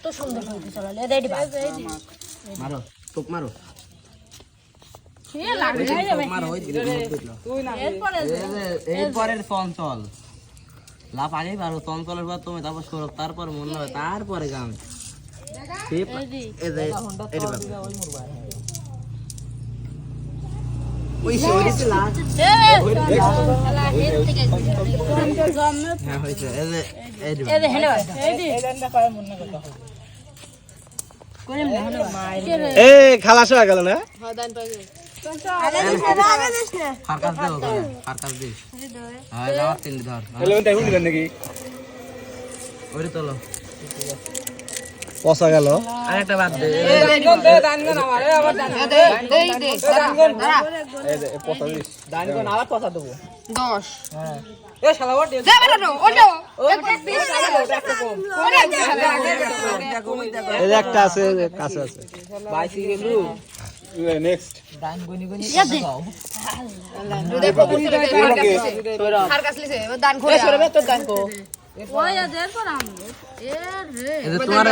তো সুন্দর হইতে চলো রেডি মারো টুক মারো এরপরের চঞ্চল লাভ আগেই পারো চঞ্চলের পর তুমি তারপর সৌরভ তারপর মনে হয় তারপরে গান খালাস হয়ে গেল না পচা গেল আরেকটা বাদ দে একটা আছে কাছে আছে নেক্সট তোমার